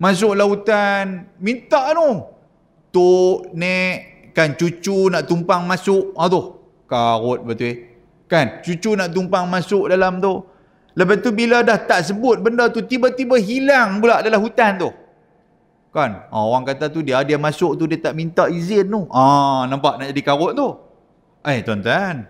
Masuk lautan, minta tok, nek, kan cucu nak tumpang masuk, tu, karut betul. Kan, cucu nak tumpang masuk dalam tu. Lepas tu bila dah tak sebut benda tu, tiba-tiba hilang pula dalam hutan tu. Kan, orang kata tu dia masuk tu, dia tak minta izin tu. Nampak nak jadi karut tu. Tuan-tuan,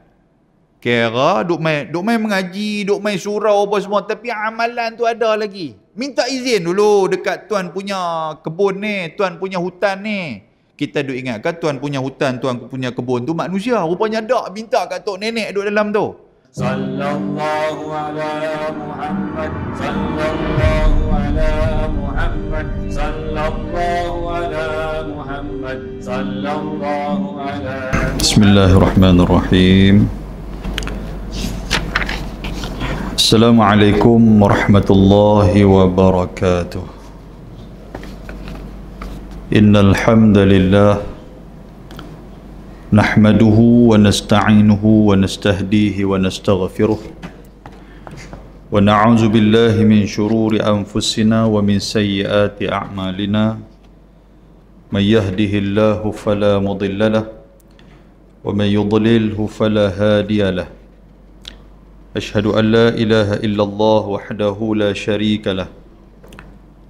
kira duk main mengaji, duk main surau apa semua, tapi amalan tu ada lagi. Minta izin dulu dekat tuan punya kebun ni, tuan punya hutan ni. Kita duk ingatkan tuan punya hutan, tuan punya kebun tu manusia. Rupanya tak, minta kat tok nenek duk dalam tu. Sallallahu ala Muhammad, sallallahu ala Muhammad, sallallahu ala Muhammad, sallallahu ala. Bismillahirrahmanirrahim. Assalamualaikum warahmatullahi wabarakatuh. Innal hamdalillah nahmaduhu wa nasta'inuhu wa nastahdihi wa nastaghfiruh wa na'udzu billahi min shururi anfusina wa min sayyiati a'malina. May yahdihillahu fala mudilla lahu wa may yudlilhu fala hadiya lahu. Ashhadu an la ilaha illallah wahdahu la sharika lah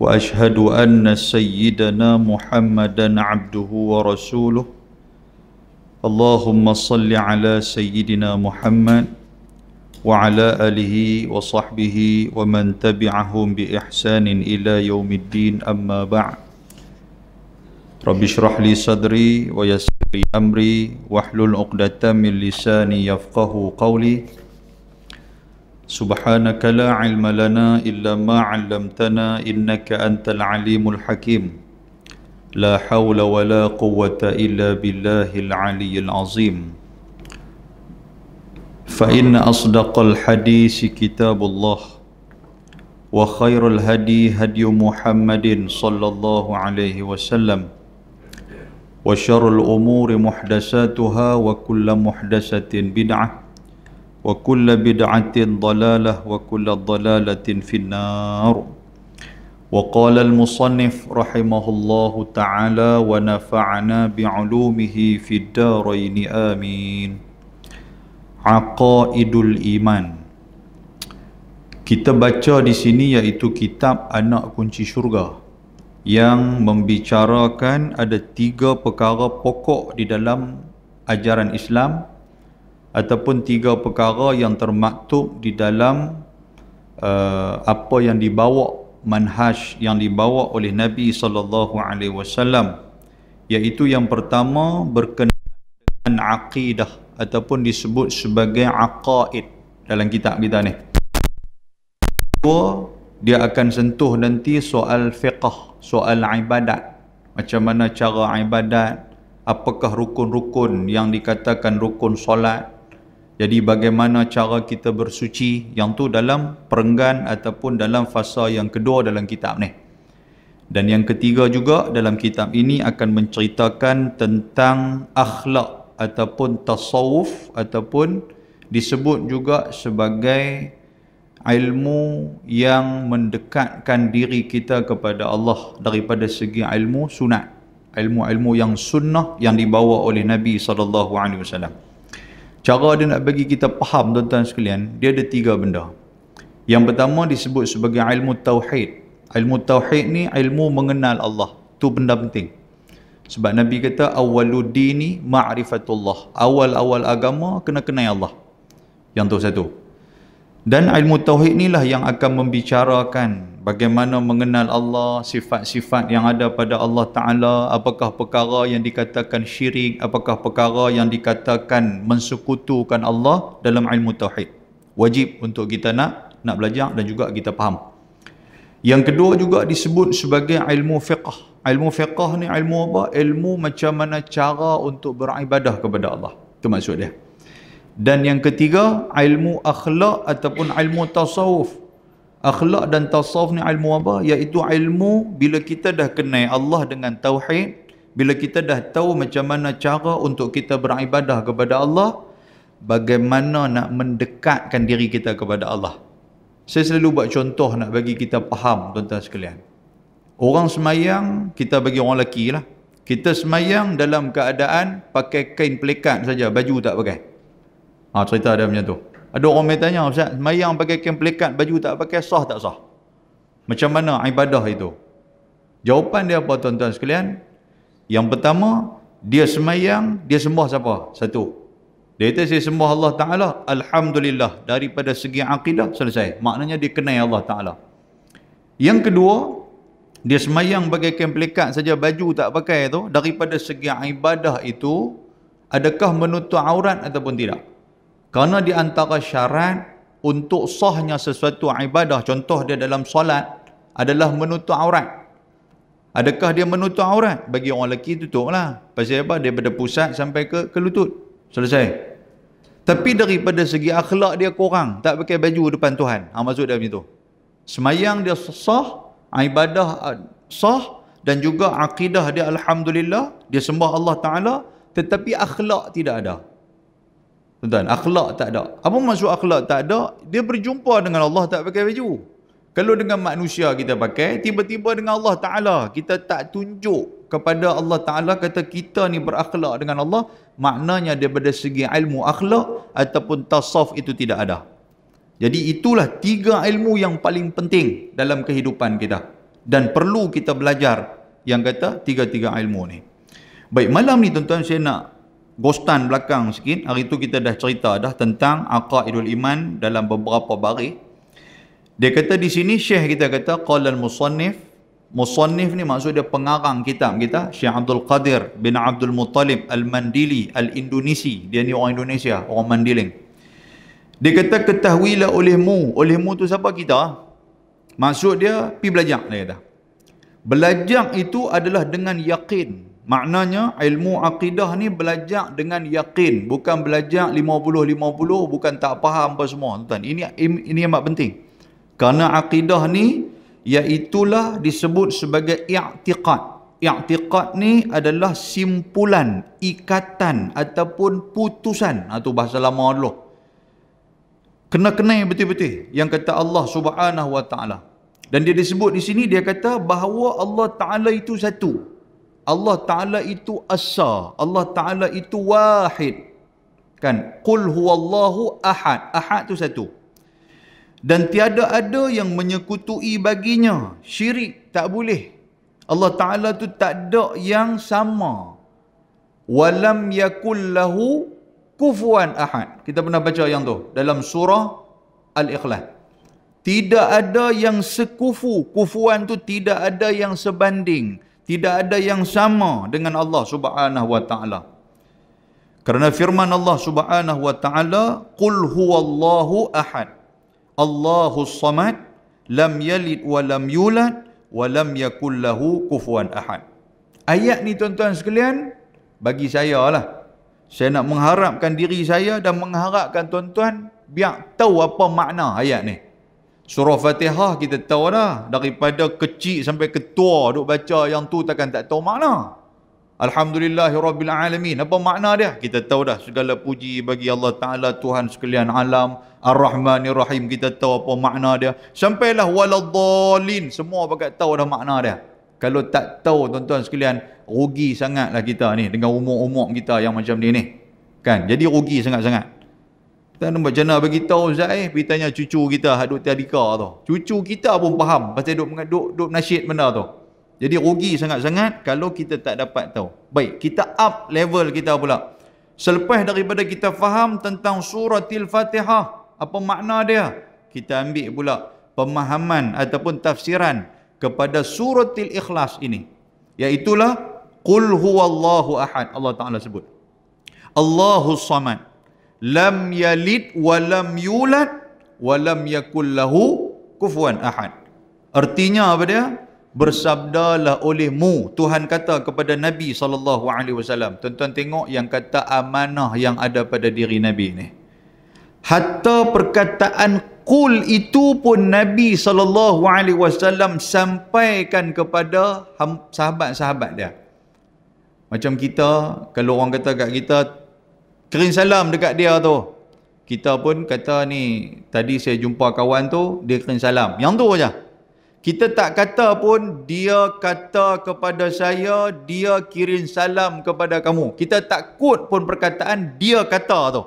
wa ashhadu anna sayyidana Muhammadan abduhu wa rasuluh. Allahumma salli ala sayyidina Muhammad wa ala alihi wa sahbihi wa man tabi'ahum bi ihsanin ila yaumiddin, amma ba'd. Rabbi shrah li sadri wa yassir li amri wahlul 'uqdatam min lisani yafqahu qawli. Subhanaka la ilma lana illa ma 'allamtana innaka antal alimul hakim. La hawla wa la quwwata illa billahil aliyyil azim. Fa inna asdaqal hadisi kitabullah wa khairul hadi hadi Muhammadin sallallahu alaihi wasallam wa syarrul umuri muhdatsatuha wa kullu muhdatsatin bid'ah wa kullu bid'atin dhalalah wa kullu dhalalatin finnar. Wa qala al-musannif rahimahullahu ta'ala wa nafa'ana bi'ulumihi fid darain amin. Aqaidul iman. Kita baca di sini iaitu kitab Anak Kunci Syurga yang membicarakan ada 3 perkara pokok di dalam ajaran Islam, ataupun 3 perkara yang termaktub di dalam apa yang dibawa, manhaj yang dibawa oleh Nabi SAW, iaitu yang pertama berkenaan dengan aqidah ataupun disebut sebagai aqaid dalam kitab kita ni. Kedua, dia akan sentuh nanti soal fiqh, soal ibadat, macam mana cara ibadat, apakah rukun-rukun yang dikatakan rukun solat. Jadi bagaimana cara kita bersuci, yang tu dalam perenggan ataupun dalam fasa yang kedua dalam kitab ni. Dan yang ketiga juga dalam kitab ini akan menceritakan tentang akhlak ataupun tasawuf, ataupun disebut juga sebagai ilmu yang mendekatkan diri kita kepada Allah daripada segi ilmu sunat, ilmu-ilmu yang sunnah yang dibawa oleh Nabi SAW. Cara dia nak bagi kita faham, tuan-tuan sekalian, dia ada 3 benda. Yang pertama disebut sebagai ilmu tauhid. Ilmu tauhid ni ilmu mengenal Allah. Tu benda penting. Sebab Nabi kata awwaluddini ma'rifatullah. Awal-awal agama kena kenal Allah. Yang tu satu. Dan ilmu tauhid inilah yang akan membicarakan bagaimana mengenal Allah, sifat-sifat yang ada pada Allah Ta'ala, apakah perkara yang dikatakan syirik, apakah perkara yang dikatakan mensekutukan Allah dalam ilmu tauhid. Wajib untuk kita nak belajar dan juga kita faham. Yang kedua juga disebut sebagai ilmu fiqh. Ilmu fiqh ni ilmu apa? Ilmu macam mana cara untuk beribadah kepada Allah. Itu maksud dia. Dan yang ketiga, ilmu akhlak ataupun ilmu tasawuf. Akhlak dan tasawuf ni ilmu apa? Iaitu ilmu bila kita dah kenal Allah dengan tauhid, bila kita dah tahu macam mana cara untuk kita beribadah kepada Allah, bagaimana nak mendekatkan diri kita kepada Allah. Saya selalu buat contoh nak bagi kita faham, tuan-tuan sekalian. Orang semayang, kita bagi orang lelaki lah. Kita semayang dalam keadaan pakai kain pelikat saja, baju tak pakai. Cerita ada macam tu. Ada orang mai tanya, Ustaz, semayang pakai kain pelikat, baju tak pakai, sah tak sah? Macam mana ibadah itu? Jawapan dia apa tuan-tuan sekalian? Yang pertama, dia semayang, dia sembah siapa? Satu. Dia kata saya sembah Allah Ta'ala, Alhamdulillah, daripada segi akidah, selesai. Maknanya dia kenal Allah Ta'ala. Yang kedua, dia semayang pakai kain pelikat saja, baju tak pakai tu, daripada segi ibadah itu, adakah menutup aurat ataupun tidak? Kerana di antara syarat untuk sahnya sesuatu ibadah, contoh dia dalam solat, adalah menutup aurat. Adakah dia menutup aurat? Bagi orang lelaki tutup lah. Pasal apa? Daripada pusat sampai ke lutut. Selesai. Tapi daripada segi akhlak dia kurang, tak pakai baju depan Tuhan. Maksud dia macam tu. Semayang dia sah, ibadah sah, dan juga akidah dia Alhamdulillah, dia sembah Allah Ta'ala, tetapi akhlak tidak ada. Tuan-tuan, akhlak tak ada. Apa maksud akhlak tak ada? Dia berjumpa dengan Allah tak pakai baju. Kalau dengan manusia kita pakai, tiba-tiba dengan Allah Ta'ala, kita tak tunjuk kepada Allah Ta'ala, kata kita ni berakhlak dengan Allah, maknanya daripada segi ilmu akhlak ataupun tasawuf itu tidak ada. Jadi itulah 3 ilmu yang paling penting dalam kehidupan kita. Dan perlu kita belajar yang kata 3 ilmu ni. Baik, malam ni tuan-tuan saya nak ghostan belakang sikit. Hari tu kita dah cerita dah tentang aqaidul iman dalam beberapa baris. Dia kata di sini Syekh kita kata qala al-musannif. Musannif ni maksud dia pengarang kitab kita, Syekh Abdul Qadir bin Abdul Muttalib Al-Mandili Al-Indonesi. Dia ni orang Indonesia, orang Mandiling. Dia kata ketahuilah olehmu. Olehmu tu siapa? Kita. Maksud dia pergi belajar, dia kata. Belajar itu adalah dengan yakin. Maknanya ilmu akidah ni belajar dengan yakin, bukan belajar 50-50, bukan tak faham apa semua. Tuan, ini amat penting. Kerana akidah ni iaitulah disebut sebagai i'tiqad. I'tiqad ni adalah simpulan, ikatan ataupun putusan. Itu bahasa lama dulu. Kena-kena betul-betul yang kata Allah Subhanahu wa Ta'ala. Dan dia disebut di sini, dia kata bahawa Allah Ta'ala itu satu. Allah Ta'ala itu asa. Allah Ta'ala itu wahid. Kan? Qul huwallahu ahad. Ahad itu satu. Dan tiada ada yang menyekutui baginya. Syirik tak boleh. Allah Ta'ala itu tak ada yang sama. Walam yakul lahu kufuwan ahad. Kita pernah baca yang tu dalam surah Al-Ikhlas. Tidak ada yang sekufu. Kufuan tu tidak ada yang sebanding, tidak ada yang sama dengan Allah Subhanahu wa Ta'ala. Kerana firman Allah Subhanahu wa Ta'ala, qul huwallahu ahad, Allahus samad, lam yalid wa lam yulad wa lam yakul lahu kufuwan ahad. Ayat ni tuan-tuan sekalian, bagi saya lah, saya nak mengharapkan diri saya dan mengharapkan tuan-tuan biar tahu apa makna ayat ni. Surah Fatihah kita tahu dah, daripada kecil sampai ketua duk baca yang tu takkan tak tahu makna. Alhamdulillahirrabbilalamin. Apa makna dia? Kita tahu dah, segala puji bagi Allah Ta'ala, Tuhan sekalian alam, Ar-Rahmanir-Rahim, kita tahu apa makna dia. Sampailah waladhdallin, semua pakat tahu dah makna dia. Kalau tak tahu tuan-tuan sekalian, rugi sangatlah kita ni dengan umur-umur kita yang macam ni. Kan? Jadi rugi sangat-sangat. Kita nak macam mana bagi tahu Ustaz, pergi tanya cucu kita hak duk tadika tu. Cucu kita pun faham pasal duk nasyid benda tu. Jadi rugi sangat-sangat kalau kita tak dapat tahu. Baik, kita up level kita pula. Selepas daripada kita faham tentang suratil Fatihah, apa makna dia, kita ambil pula pemahaman ataupun tafsiran kepada suratil Ikhlas ini. Iaitulah qul huwallahu ahad. Allah Ta'ala sebut Allahus samad, lam yalid wa lam yulad wa lam yakul lahu kufuwan ahad. Artinya apa dia? Bersabdalah olehmu, Tuhan kata kepada Nabi SAW. Tuan-tuan tengok yang kata amanah yang ada pada diri Nabi ni. Hatta perkataan qul itu pun Nabi SAW sampaikan kepada sahabat-sahabat dia. Macam kita, kalau orang kata kat kita, kirim salam dekat dia tu, kita pun kata ni, tadi saya jumpa kawan tu, dia kirim salam. Yang tu aja. Kita tak kata pun dia kata kepada saya, dia kirim salam kepada kamu. Kita tak quote pun perkataan dia kata tu.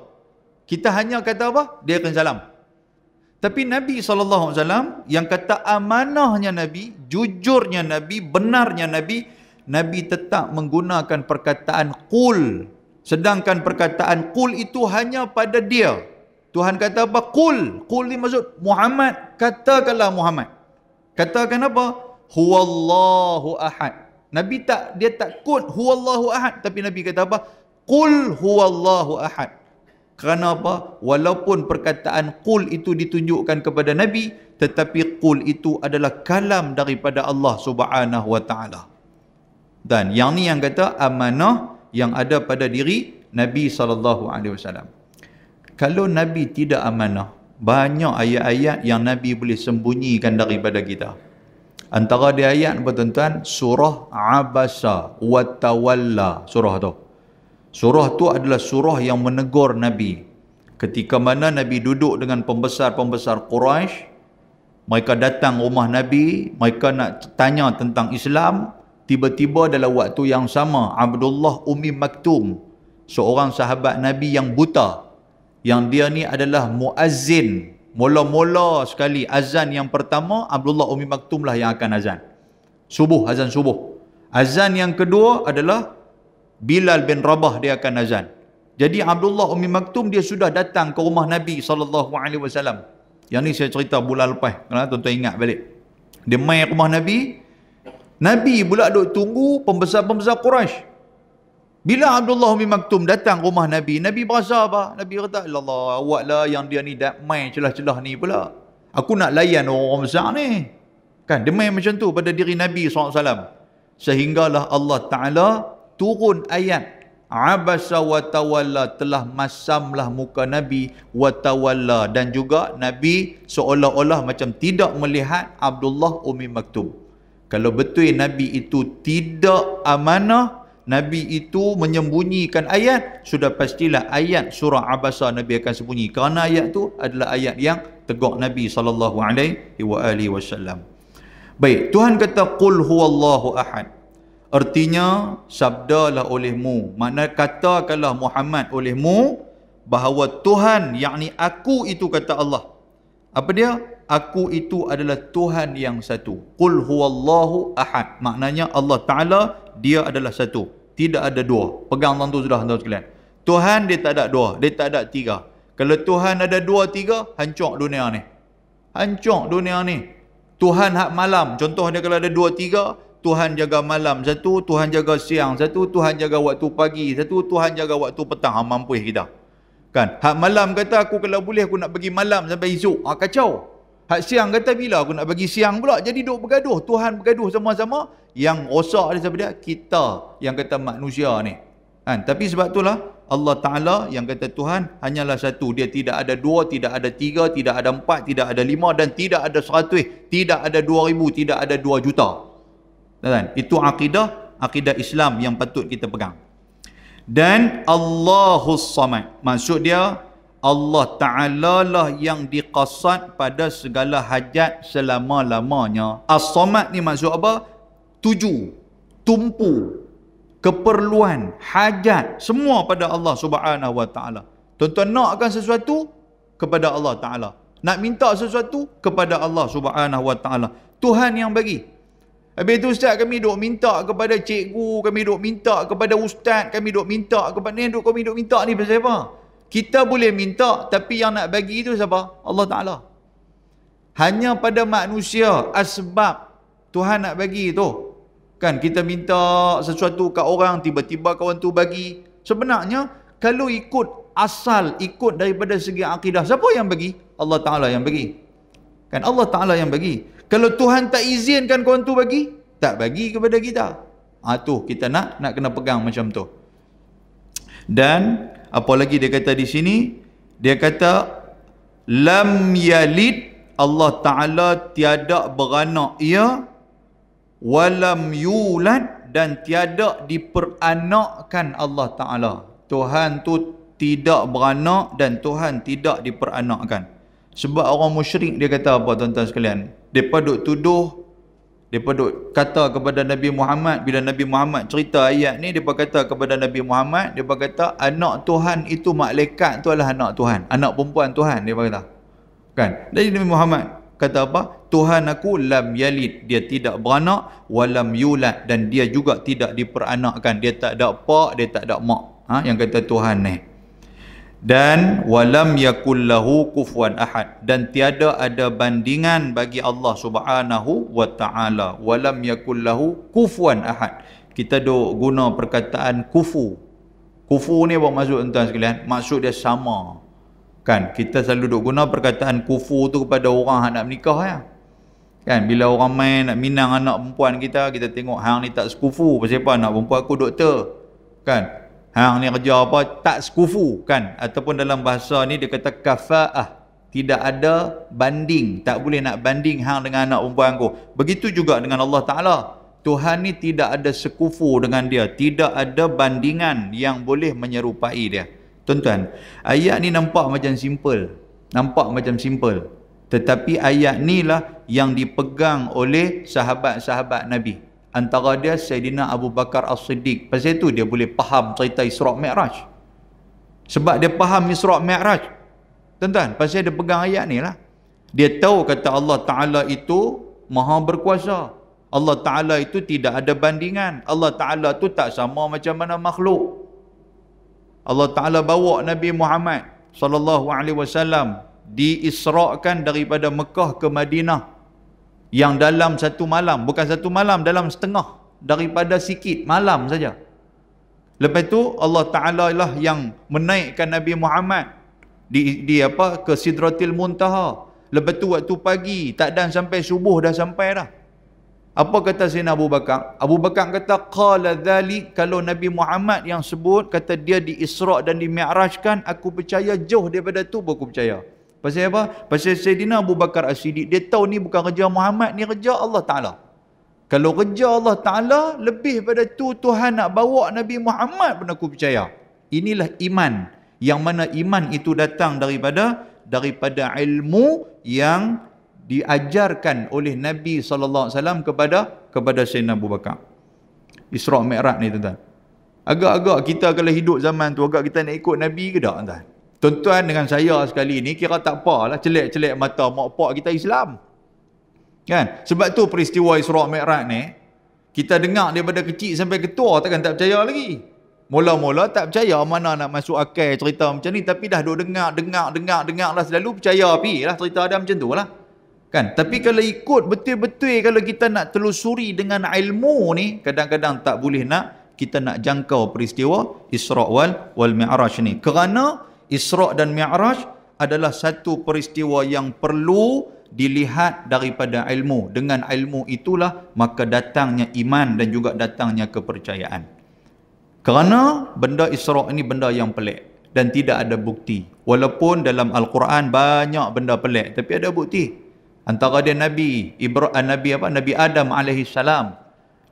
Kita hanya kata apa? Dia kirim salam. Tapi Nabi SAW yang kata amanahnya Nabi, jujurnya Nabi, benarnya Nabi, Nabi tetap menggunakan perkataan qul. Sedangkan perkataan qul itu hanya pada dia. Tuhan kata apa? Qul. Qul ni maksud Muhammad, katakanlah Muhammad. Katakan apa? Huwallahu ahad. Nabi dia tak quote huwallahu ahad, tapi Nabi kata apa? Qul huwallahu ahad. Kerana apa? Walaupun perkataan qul itu ditunjukkan kepada Nabi, tetapi qul itu adalah kalam daripada Allah Subhanahu wa taala. Dan yang ni yang kata amanah yang ada pada diri Nabi SAW. Kalau Nabi tidak amanah, banyak ayat-ayat yang Nabi boleh sembunyikan daripada kita. Antara dia ayat apa tuan-tuan? Surah Abasa wa Tawalla. Surah tu. Surah tu adalah surah yang menegur Nabi. Ketika mana Nabi duduk dengan pembesar-pembesar Quraisy, mereka datang rumah Nabi, mereka nak tanya tentang Islam. Tiba-tiba dalam waktu yang sama, Abdullah Ummi Maktum, seorang sahabat Nabi yang buta, yang dia ni adalah muazzin. Mula-mula sekali azan yang pertama, Abdullah Ummi Maktum lah yang akan azan. Subuh, azan subuh. Azan yang kedua adalah Bilal bin Rabah, dia akan azan. Jadi Abdullah Ummi Maktum dia sudah datang ke rumah Nabi SAW. Yang ni saya cerita bulan lepas, kalau tuan-tuan ingat balik. Dia main rumah Nabi. Nabi pula duk tunggu pembesar-pembesar Quraisy. Bila Abdullah Ummi Maktum datang rumah Nabi, Nabi berasa apa? Nabi kata, Allah, awaklah yang dia ni main celah-celah ni pula. Aku nak layan orang besar ni. Kan, dia main macam tu pada diri Nabi SAW. Sehinggalah Allah Ta'ala turun ayat. Abasa wa tawalla, telah masamlah muka Nabi wa tawalla. Dan juga Nabi seolah-olah macam tidak melihat Abdullah Ummi Maktum. Kalau betul Nabi itu tidak amanah, Nabi itu menyembunyikan ayat, sudah pastilah ayat surah Abasa Nabi akan sembunyi. Kerana ayat itu adalah ayat yang tegur Nabi SAW. Baik, Tuhan kata qul huwallahu ahad. Artinya sabdalah olehmu, makna katakanlah Muhammad olehmu bahawa Tuhan, yakni aku itu, kata Allah. Apa dia? Aku itu adalah Tuhan yang satu. Qul huwallahu ahad. Maknanya Allah Ta'ala, dia adalah satu. Tidak ada dua. Pegang tu sudah, tuan sekalian. Tuhan dia tak ada dua, dia tak ada tiga. Kalau Tuhan ada dua, tiga, hancur dunia ni. Hancur dunia ni. Tuhan hak malam, contoh dia kalau ada dua, tiga, Tuhan jaga malam satu, Tuhan jaga siang satu, Tuhan jaga waktu pagi satu, Tuhan jaga waktu petang. Mampus kita. Kan? Hak malam kata aku kalau boleh aku nak pergi malam sampai esok. Kacau. Hak siang kata bila aku nak bagi siang pula. Jadi duk bergaduh. Tuhan bergaduh sama-sama. Yang rosak dia siapa dia? Kita yang kata manusia ni. Kan? Tapi sebab itulah Allah Ta'ala yang kata Tuhan hanyalah satu. Dia tidak ada dua, tidak ada tiga, tidak ada empat, tidak ada lima, dan tidak ada 100, tidak ada 2000, tidak ada 2 juta. Kan? Itu akidah Islam yang patut kita pegang. Dan Allahus Samad, maksud dia Allah Ta'ala lah yang diqasad pada segala hajat selama-lamanya. As-Samad ni maksud apa? Tuju, tumpu, keperluan, hajat, semua pada Allah Subhanahu Wa Ta'ala. Tuan-tuan nakkan sesuatu kepada Allah Ta'ala. Nak minta sesuatu kepada Allah Subhanahu Wa Ta'ala. Tuhan yang bagi. Habis itu ustaz, kami duk minta kepada cikgu, kami duk minta kepada ustaz, kami duk minta kepada ni, kami duk minta ni pasal apa? Kita boleh minta, tapi yang nak bagi itu siapa? Allah Ta'ala. Hanya pada manusia, asbab Tuhan nak bagi tu. Kan kita minta sesuatu kat orang, tiba-tiba kawan tu bagi. Sebenarnya, kalau ikut asal, ikut daripada segi akidah, siapa yang bagi? Allah Ta'ala yang bagi. Kan Allah Ta'ala yang bagi. Kalau Tuhan tak izinkan kawan tu bagi, tak bagi kepada kita. Tu kita nak kena pegang macam tu. Dan apa lagi dia kata di sini? Dia kata lam yalid, Allah Ta'ala tiada beranak ia, walam yulad, dan tiada diperanakkan Allah Ta'ala. Tuhan tu tidak beranak dan Tuhan tidak diperanakkan. Sebab orang musyrik dia kata apa tuan-tuan sekalian? Mereka duk tuduh Depa duk kata kepada Nabi Muhammad, bila Nabi Muhammad cerita ayat ni, depa kata kepada Nabi Muhammad, depa kata anak Tuhan itu malaikat tu adalah anak Tuhan, anak perempuan Tuhan, depa kata. Kan? Jadi Nabi Muhammad kata apa? Tuhan aku lam yalid, dia tidak beranak, walam yulad, dan dia juga tidak diperanakkan, dia tak ada pak, dia tak ada mak. Yang kata Tuhan ni. Dan walam yakul lahu kufuwan ahad, dan tiada ada bandingan bagi Allah Subhanahu wa taala. Walam yakul lahu kufuwan ahad. Kita duk guna perkataan kufu. Kufu ni apa maksud tuan sekalian? Maksud dia sama. Kan, kita selalu duk guna perkataan kufu tu kepada orang yang nak menikah ya. Kan, bila orang main nak minang anak perempuan kita, kita tengok hang ni tak sekufu. Pasal apa? Anak perempuan aku doktor. Kan? Hang ni kerja apa? Tak sekufu, kan? Ataupun dalam bahasa ni dia kata kafa'ah. Tidak ada banding. Tak boleh nak banding hang dengan anak perempuan aku. Begitu juga dengan Allah Ta'ala. Tuhan ni tidak ada sekufu dengan dia. Tidak ada bandingan yang boleh menyerupai dia. Tuan-tuan, ayat ni nampak macam simple. Nampak macam simple. Tetapi ayat ni lah yang dipegang oleh sahabat-sahabat Nabi. Antara dia Sayyidina Abu Bakar As-Siddiq. Pasal itu dia boleh faham cerita Isra' Mi'raj. Sebab dia faham Isra' Mi'raj. Tuan-tuan, pasal dia pegang ayat ni lah. Dia tahu kata Allah Ta'ala itu maha berkuasa. Allah Ta'ala itu tidak ada bandingan. Allah Ta'ala itu tak sama macam mana makhluk. Allah Ta'ala bawa Nabi Muhammad SAW diisra'kan daripada Mekah ke Madinah. Yang dalam satu malam, bukan satu malam, dalam setengah daripada sikit malam saja. Lepas tu Allah Ta'ala lah yang menaikkan Nabi Muhammad ke Sidratil Muntaha. Lepas tu waktu pagi, tak dan sampai subuh dah sampai dah. Apa kata Sayyidina Abu Bakar? Abu Bakar kata qala dhalik, kalau Nabi Muhammad yang sebut kata dia di Isra' dan di Mi'rajkan, aku percaya, jauh daripada tu aku percaya. Pasal apa? Pasal Sayyidina Abu Bakar As-Siddiq, dia tahu ni bukan kerja Muhammad, ni kerja Allah Ta'ala. Kalau kerja Allah Ta'ala, lebih pada tu Tuhan nak bawa Nabi Muhammad pun aku percaya. Inilah iman. Yang mana iman itu datang daripada ilmu yang diajarkan oleh Nabi SAW kepada Sayyidina Abu Bakar. Isra' Mi'raj ni tuan-tuan. Agak-agak kita kalau hidup zaman tu, agak kita nak ikut Nabi ke tak tuan-tuan? Tuan-tuan dengan saya sekali ni kira tak apalah celek-celek mata mak pak kita Islam. Kan? Sebab tu peristiwa Isra' Mi'raj ni kita dengar daripada kecil sampai ketua takkan tak percaya lagi. Mula-mula tak percaya, mana nak masuk akal cerita macam ni, tapi dah duk dengar lah selalu percaya pi lah cerita ada macam tu lah. Kan? Tapi kalau ikut betul-betul, kalau kita nak telusuri dengan ilmu ni, kadang-kadang tak boleh kita nak jangkau peristiwa Isra' wal Mi'raj ni. Kerana Isra' dan Mi'raj adalah satu peristiwa yang perlu dilihat daripada ilmu. Dengan ilmu itulah maka datangnya iman dan juga datangnya kepercayaan. Kerana benda Isra' ini benda yang pelik dan tidak ada bukti. Walaupun dalam Al-Quran banyak benda pelik, tapi ada bukti. Antara dia Nabi Adam AS,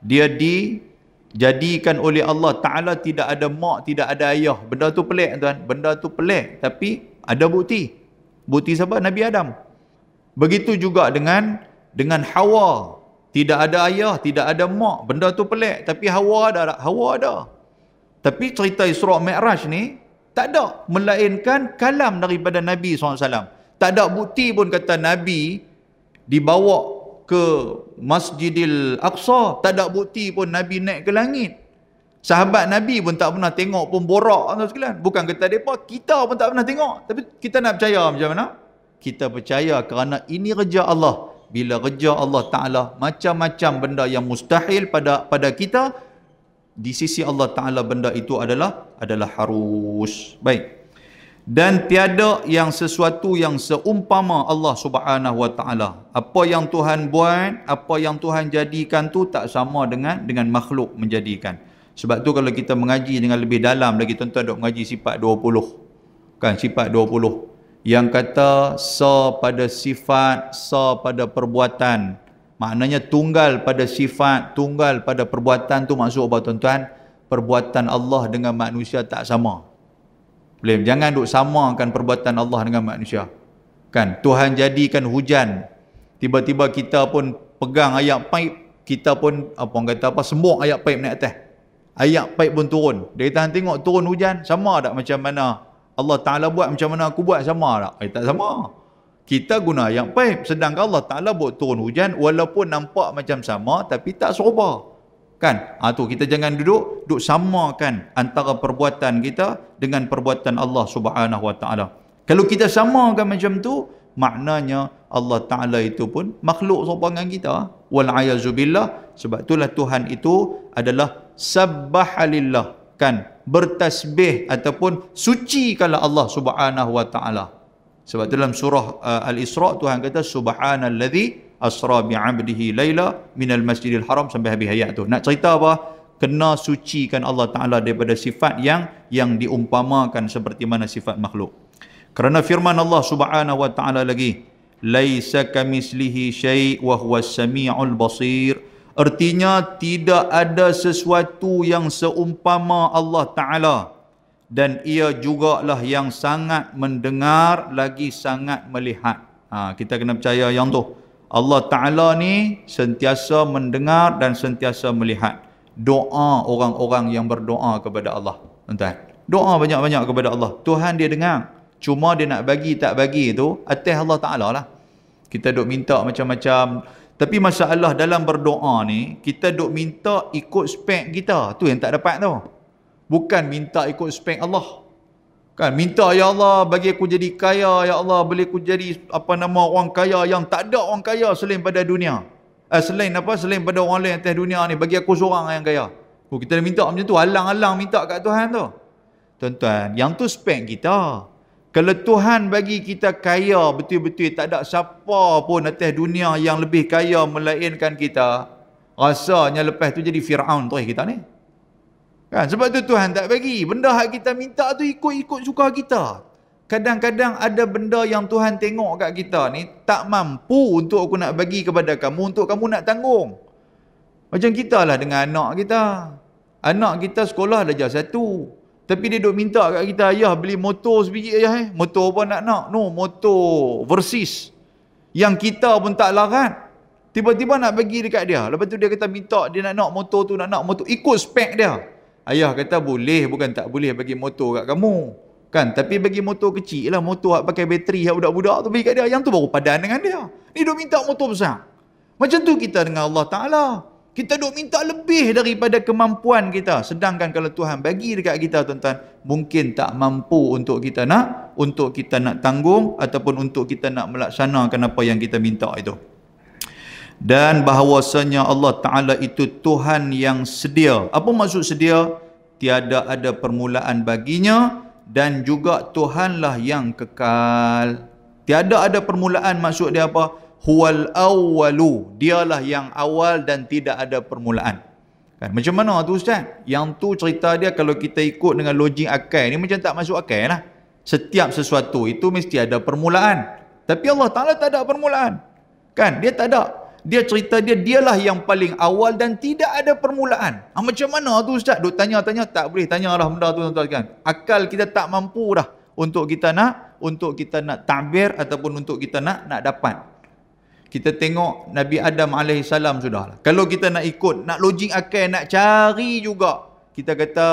dia dijadikan oleh Allah Ta'ala tidak ada mak, tidak ada ayah. Benda tu pelik tuan. Benda tu pelik, tapi ada bukti. Bukti siapa? Nabi Adam. Begitu juga dengan Hawa. Tidak ada ayah, tidak ada mak. Benda tu pelik, tapi Hawa ada. Tapi cerita Isra' Mi'raj ni tak ada, melainkan kalam daripada Nabi SAW. Tak ada bukti pun kata Nabi dibawa ke Masjidil Aqsa. Tak ada bukti pun Nabi naik ke langit. Sahabat Nabi pun tak pernah tengok pun borak sekalian. Bukan kata mereka, kita pun tak pernah tengok. Tapi kita nak percaya macam mana? Kita percaya kerana ini kerja Allah. Bila kerja Allah Ta'ala, macam-macam benda yang mustahil pada kita, di sisi Allah Ta'ala benda itu adalah harus. Baik. Dan tiada yang sesuatu yang seumpama Allah Subhanahu Wa Ta'ala. Apa yang Tuhan buat, apa yang Tuhan jadikan tu tak sama dengan makhluk menjadikan. Sebab tu kalau kita mengaji dengan lebih dalam lagi, tuan-tuan duk mengaji sifat 20. Kan, sifat 20. Yang kata sa pada sifat, sa pada perbuatan. Maknanya tunggal pada sifat, tunggal pada perbuatan tu maksud apa tuan-tuan? Perbuatan Allah dengan manusia tak sama. Boleh, jangan duk samakan perbuatan Allah dengan manusia. Kan, Tuhan jadikan hujan. Tiba-tiba kita pun pegang ayam paip, kita pun apa orang kata apa, semua ayat paip naik atas. Ayat paip pun turun. Dia kata tengok turun hujan, sama tak macam mana Allah Ta'ala buat, macam mana aku buat, sama tak? Tak sama. Kita guna ayat paip, sedangkan Allah Ta'ala buat turun hujan, walaupun nampak macam sama, tapi tak serupa. Kan? Tu kita jangan duduk samakan antara perbuatan kita dengan perbuatan Allah Subhanahu Wa Ta'ala. Kalau kita samakan macam tu, maknanya Allah Ta'ala itu pun makhluk serupa dengan kita. Wal'ayazubillah. Sebab itulah Tuhan itu adalah sabbahalillah, kan, bertasbih ataupun suci kalau Allah Subhanahu Wa Ta'ala. Sebab dalam surah Al-Isra' Tuhan kata subhanalladzi asra bi'abdihi laila minal masjidil haram sampai habis ayat tu. Nak cerita apa? Kena sucikan Allah Ta'ala daripada sifat yang diumpamakan seperti mana sifat makhluk. Kerana firman Allah Subhanahu Wa Ta'ala lagi, laisa kamislihi syai' wa huwas sami'ul basir. Artinya tidak ada sesuatu yang seumpama Allah Ta'ala, dan ia jugalah yang sangat mendengar lagi sangat melihat. Kita kena percaya yang tu. Allah Ta'ala ni sentiasa mendengar dan sentiasa melihat doa orang-orang yang berdoa kepada Allah. Tuan-tuan, doa banyak-banyak kepada Allah. Tuhan dia dengar. Cuma dia nak bagi tak bagi tu atas Allah Ta'ala lah. Kita duk minta macam-macam. Tapi masalah dalam berdoa ni, kita duk minta ikut spek kita. Tu yang tak dapat tu. Bukan minta ikut spek Allah. Kan, minta ya Allah bagi aku jadi kaya, ya Allah boleh aku jadi orang kaya yang tak ada orang kaya selain pada dunia. Selain pada orang lain atas dunia ni, bagi aku seorang yang kaya. Kita dah minta macam tu, alang-alang minta kat Tuhan tu. Tuan-tuan, yang tu spek kita. Kalau Tuhan bagi kita kaya betul-betul, tak ada siapa pun atas dunia yang lebih kaya melainkan kita, rasanya lepas tu jadi Fir'aun terus kita ni. Kan? Sebab tu Tuhan tak bagi. Benda yang kita minta tu ikut-ikut suka kita. Kadang-kadang ada benda yang Tuhan tengok kat kita ni, tak mampu untuk aku nak bagi kepada kamu, untuk kamu nak tanggung. Macam kita lah dengan anak kita. Anak kita sekolah darjah 1. Tapi dia duk minta kat kita, ayah beli motor sebiji ayah. Motor apa nak? No, motor Versys. Yang kita pun tak larat. Tiba-tiba nak bagi dekat dia. Lepas tu dia kata minta, dia nak motor tu, nak motor. Ikut spek dia. Ayah kata boleh, bukan tak boleh bagi motor kat kamu. Kan? Tapi bagi motor kecil lah. Motor pakai bateri yang budak-budak tu bagi kat dia. Yang tu baru padan dengan dia. Ni duk minta motor besar. Macam tu kita dengan Allah Ta'ala. Kita duk minta lebih daripada kemampuan kita. Sedangkan kalau Tuhan bagi dekat kita, tuan-tuan, mungkin tak mampu untuk kita nak tanggung ataupun untuk kita nak melaksanakan apa yang kita minta itu. Dan bahawasanya Allah Ta'ala itu Tuhan yang sedia. Apa maksud sedia? Tiada ada permulaan baginya, dan juga Tuhanlah yang kekal. Tiada ada permulaan, maksud dia apa? Huwal awwalu. Dialah yang awal dan tidak ada permulaan. Kan? Macam mana tu Ustaz? Yang tu cerita dia kalau kita ikut dengan logik akal ni macam tak masuk akal lah. Setiap sesuatu itu mesti ada permulaan. Tapi Allah Ta'ala tak ada permulaan. Kan? Dia tak ada. Dia cerita dialah yang paling awal dan tidak ada permulaan. Macam mana tu Ustaz? Duk tanya-tanya, tak boleh tanyalah benda tu, tuan-tuan kan. Akal kita tak mampu dah untuk kita nak ta'bir ataupun untuk kita nak dapat. Kita tengok Nabi Adam AS sudah. Kalau kita nak ikut, nak logik akal, nak cari juga, kita kata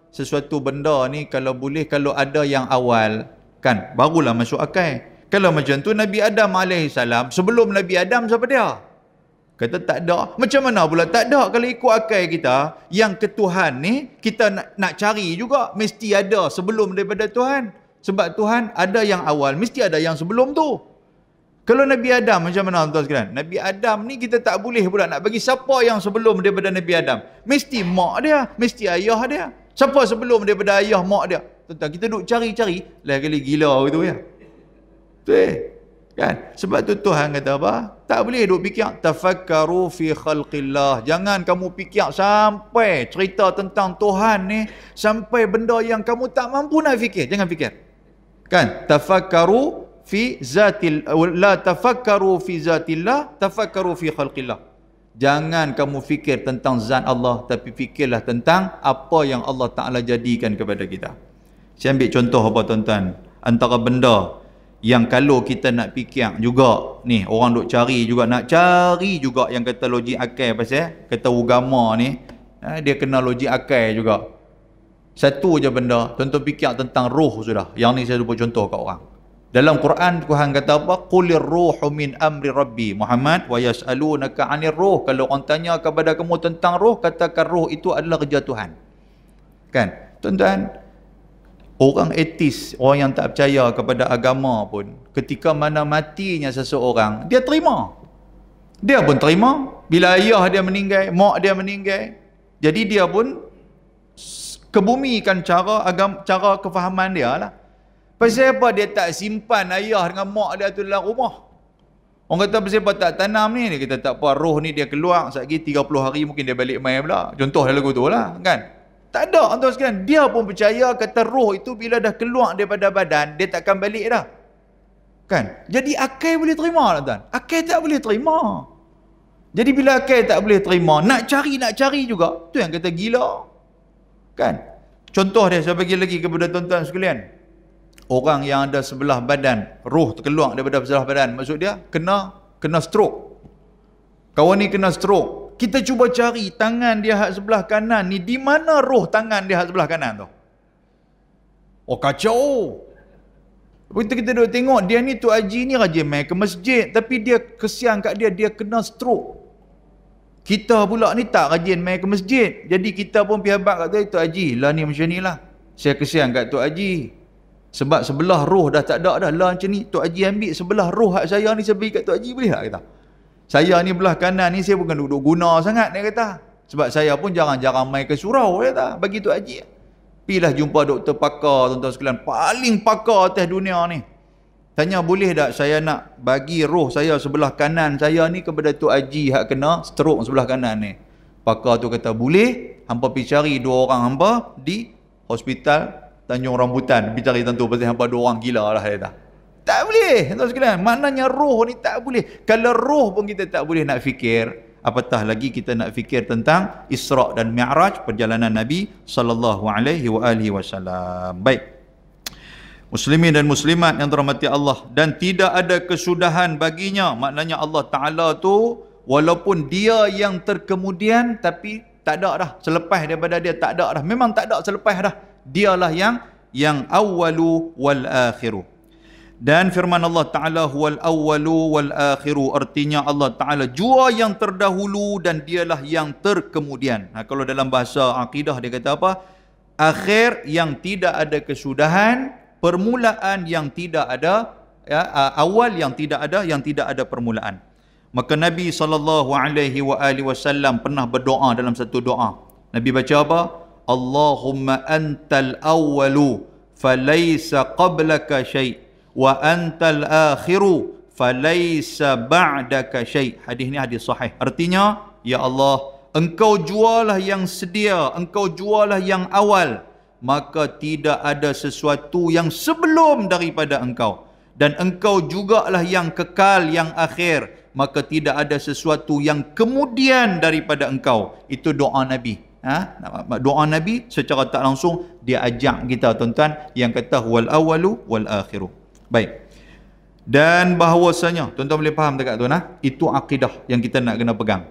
sesuatu benda ni kalau boleh, kalau ada yang awal, kan, barulah masuk akal. Kalau macam tu Nabi Adam AS, sebelum Nabi Adam siapa dia? Kata tak ada. Macam mana pula tak ada? Kalau ikut akal kita, yang ke Tuhan ni, kita nak cari juga, mesti ada sebelum daripada Tuhan. Sebab Tuhan ada yang awal, mesti ada yang sebelum tu. Kalau Nabi Adam, macam mana tuan sekalian? Nabi Adam ni kita tak boleh pula nak bagi siapa yang sebelum daripada Nabi Adam. Mesti mak dia, mesti ayah dia. Siapa sebelum daripada ayah, mak dia? Tuan-tuan, kita duk cari-cari, lain kali gila gitu ya. Betul. Kan? Sebab tu Tuhan kata apa? Tak boleh duk fikir tafakkaru fi khalqillah. Jangan kamu fikir sampai cerita tentang Tuhan ni sampai benda yang kamu tak mampu nak fikir. Jangan fikir. Kan? Tafakkaru fi zatil la tafakkaru fi zatillah, tafakkaru fi khalqillah. Jangan kamu fikir tentang zat Allah, tapi fikirlah tentang apa yang Allah Ta'ala jadikan kepada kita. Saya ambil contoh apa tuan-tuan? Antara benda Yang kalau kita nak fikir juga, ni orang duk cari juga, nak cari juga yang kata logik akal pasal kata agama ni, dia kena logik akal juga. Satu je benda, tuan-tuan fikir tentang roh sudah. Yang ni saya buat contoh kat orang. Dalam Quran Tuhan kata apa? Qulir ruhu min amri rabbi Muhammad wa yas'alunaka 'anir ruh. Kalau orang tanya kepada kamu tentang roh, katakan roh itu adalah kerja Tuhan. Kan? Tuan-tuan, orang etis, orang yang tak percaya kepada agama pun, ketika mana matinya seseorang, dia terima. Dia pun terima. Bila ayah dia meninggal, mak dia meninggal, jadi dia pun kebumikan cara kefahaman dia lah. Pasal apa dia tak simpan ayah dengan mak dia tu dalam rumah? Orang kata pasal apa tak tanam ni? Dia kata tak apa, roh ni dia keluar, sekali 30 hari mungkin dia balik main pula. Contoh dia lagu tu lah, kan? Tak ada, tuan sekalian. Dia pun percaya kata roh itu bila dah keluar daripada badan, dia takkan balik dah. Kan? Jadi akal boleh terima lah, tuan. Akal tak boleh terima. Jadi bila akal tak boleh terima, nak cari juga. Tu yang kata gila. Kan? Contoh dia, saya bagi lagi kepada tuan-tuan sekalian. Orang yang ada sebelah badan, roh terkeluar daripada sebelah badan, maksud dia kena stroke. Kawan ni kena stroke. Kita cuba cari tangan dia hak sebelah kanan ni, di mana roh tangan dia hak sebelah kanan tu? Oh, kacau. Begitu kita duduk tengok, dia ni Tok Haji ni rajin main ke masjid, tapi dia kesian kat dia kena stroke. Kita pula ni tak rajin main ke masjid. Jadi kita pun pergi habaq kat dia, Tok Haji, lah ni macam ni lah. Saya kesian kat Tok Haji. Sebab sebelah roh dah tak ada dah. Lah macam ni, Tok Haji ambil sebelah roh hak saya ni, saya bagi kat Tok Haji, boleh tak? Kata. Saya ni belah kanan ni, saya bukan duduk guna sangat, dia kata. Sebab saya pun jarang-jarang main ke surau, dia kata. Bagi Tok Haji. Pergilah jumpa doktor pakar, tuan-tuan sekalian. Paling pakar atas dunia ni. Tanya, boleh tak saya nak bagi roh saya sebelah kanan saya ni kepada Tok Haji hak kena stroke sebelah kanan ni? Pakar tu kata, boleh. Hampa pergi cari 2 orang hampa di hospital Tanjung Rambutan. Pergi cari tentu pasal hampa 2 orang gila lah, dia kata. Tak boleh, tuan sekalian. Maknanya roh ni tak boleh. Kalau roh pun kita tak boleh nak fikir, apatah lagi kita nak fikir tentang Isra' dan Mi'raj, perjalanan Nabi SAW. Baik. Muslimin dan muslimat yang dirahmati Allah, dan tidak ada kesudahan baginya. Maknanya Allah Ta'ala tu, walaupun dia yang terkemudian, tapi tak ada dah. Selepas daripada dia tak ada dah. Memang tak ada selepas dah. Dialah yang awwalu wal akhiru. Dan firman Allah Ta'ala, huwal awwalu wal akhiru, artinya Allah Ta'ala jua yang terdahulu dan dialah yang terkemudian. Kalau dalam bahasa akidah dia kata apa? Akhir yang tidak ada kesudahan, permulaan yang tidak ada, ya, awal yang tidak ada permulaan. Maka Nabi SAW pernah berdoa dalam satu doa. Nabi baca apa? Allahumma antal awwalu falaysa qablaka syai' wa antal akhiru falaysa ba'daka syai'. Hadis ni hadis sahih. Artinya, ya Allah, engkau jualah yang sedia, engkau jualah yang awal, maka tidak ada sesuatu yang sebelum daripada engkau, dan engkau jugalah yang kekal, yang akhir, maka tidak ada sesuatu yang kemudian daripada engkau. Itu doa Nabi. Doa Nabi secara tak langsung dia ajak kita, tuan-tuan, yang kata wal awalu wal akhiru. Baik. Dan bahawasanya, tuan-tuan boleh faham dekat tu, itu akidah yang kita nak kena pegang.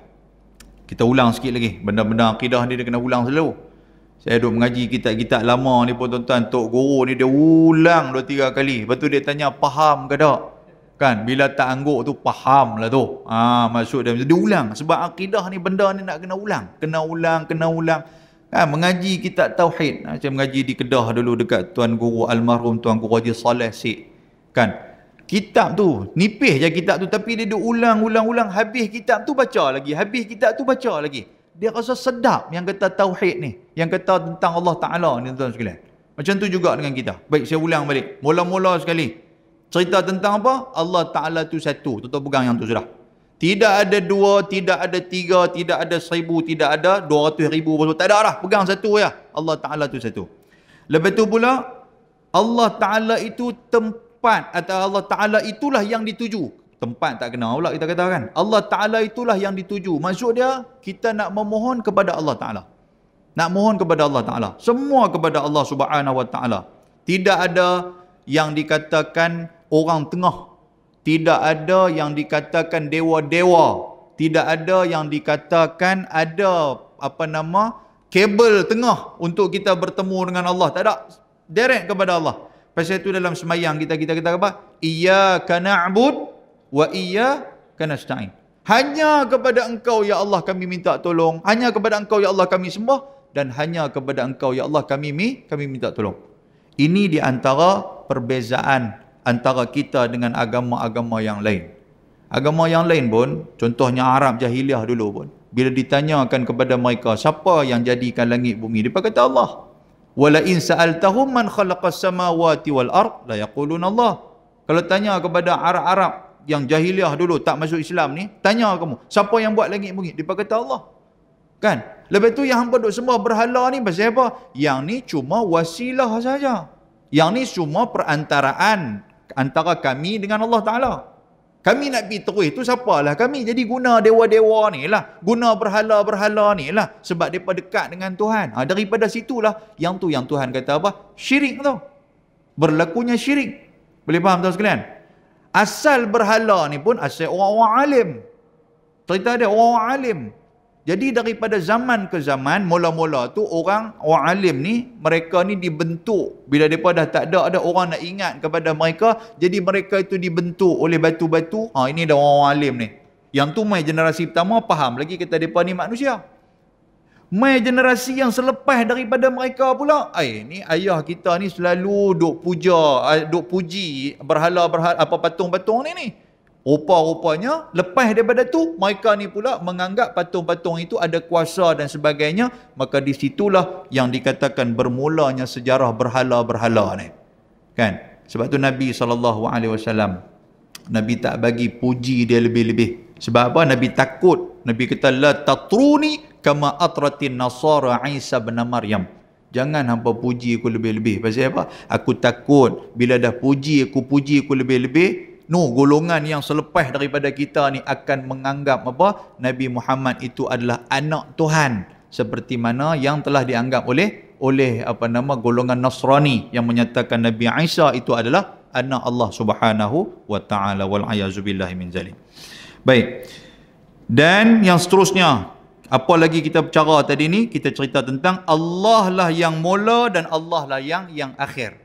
Kita ulang sikit lagi. Benda-benda akidah ni dia kena ulang selalu. Saya duduk mengaji kitab-kitab lama ni pun, tuan-tuan, Tok Guru ni dia ulang 2-3 kali. Lepas tu dia tanya, faham ke tak? Kan, bila tak angguk tu, faham lah tu. Maksud dia ulang. Sebab akidah ni, benda ni nak kena ulang. Kena ulang. Kan, mengaji kitab Tauhid. Saya mengaji di Kedah dulu dekat Tuan Guru Almarhum Tuan Guru Haji Saleh Sik. Kan, kitab tu, nipis je kitab tu, tapi dia duk ulang. Habis kitab tu baca lagi. Dia rasa sedap yang kata tauhid ni, yang kata tentang Allah Ta'ala ni, tuan-tuan sekalian. Macam tu juga dengan kita. Baik, saya ulang balik. Mula-mula sekali. Cerita tentang apa? Allah Ta'ala tu satu. Tuan-tuan pegang yang tu sudah. Tidak ada 2, tidak ada 3, tidak ada 1000, tidak ada 200,000. Tak ada dah. Pegang satu ya. Allah Ta'ala tu satu. Lepas tu pula, Allah Ta'ala itu tempat, atau Allah Ta'ala itulah yang dituju. Tempat tak kena pula kita katakan. Allah Ta'ala itulah yang dituju. Maksud dia, kita nak memohon kepada Allah Ta'ala. Nak mohon kepada Allah Ta'ala. Semua kepada Allah Subhanahu Wa Ta'ala. Tidak ada yang dikatakan orang tengah. Tidak ada yang dikatakan dewa-dewa. Tidak ada yang dikatakan ada kabel tengah untuk kita bertemu dengan Allah. Tak ada. Direct kepada Allah. Pasal itu dalam semayang kita kata apa? Iyyaka na'bud wa iyyaka nasta'in. Hanya kepada Engkau ya Allah kami minta tolong. Hanya kepada Engkau ya Allah kami sembah. Dan hanya kepada Engkau ya Allah kami minta tolong. Ini di antara perbezaan antara kita dengan agama-agama yang lain. Agama yang lain pun, contohnya Arab jahiliah dulu pun, bila ditanyakan kepada mereka, siapa yang jadikan langit bumi? Dia kata Allah. Wala in sa'altahum man khalaqas samawati wal ard la yaquluna Allah. Kalau tanya kepada Arab-Arab yang jahiliah dulu tak masuk Islam ni, tanya kamu, siapa yang buat langit bumi? Dia kata Allah. Kan? Lepas tu yang hangpa duk sembah berhala ni pasal apa? Yang ni cuma wasilah saja. Yang ni cuma perantaraan antara kami dengan Allah Ta'ala. Kami nak pergi terus tu siapalah kami. Jadi guna dewa-dewa ni lah. Guna berhala-berhala ni lah. Sebab mereka dekat dengan Tuhan. Daripada situlah yang Tuhan kata apa? Syirik tu. Berlakunya syirik. Boleh faham tuan sekalian? Asal berhala ni pun asal orang-orang alim. Cerita dia orang alim. Jadi daripada zaman ke zaman, mula-mula tu orang alim ni, mereka ni dibentuk. Bila mereka dah tak ada orang nak ingat kepada mereka, jadi mereka itu dibentuk oleh batu-batu. Ini dah orang alim ni. Yang tu mai generasi pertama faham lagi kata mereka ni manusia. Mai generasi yang selepas daripada mereka pula, ni ayah kita ni selalu duk puji berhala-berhala apa patung-patung ni. Rupa-rupanya lepas daripada tu mereka ni pula menganggap patung-patung itu ada kuasa dan sebagainya, maka di situlah yang dikatakan bermulanya sejarah berhala-berhala ni. Kan? Sebab tu Nabi SAW Nabi tak bagi puji dia lebih-lebih. Sebab apa? Nabi takut. Nabi kata la tatruni kama atratin nasara Isa bin Maryam. Jangan hampa puji aku lebih-lebih. Pasal apa? Aku takut bila dah puji aku lebih-lebih, golongan yang selepas daripada kita ni akan menganggap apa? Nabi Muhammad itu adalah anak Tuhan, seperti mana yang telah dianggap oleh golongan Nasrani yang menyatakan Nabi Isa itu adalah anak Allah Subhanahu wa taala, wal ayazubillahi min zalim. Baik. Dan yang seterusnya, apa lagi kita bicara tadi ni? Kita cerita tentang Allah lah yang mula dan Allah lah yang akhir.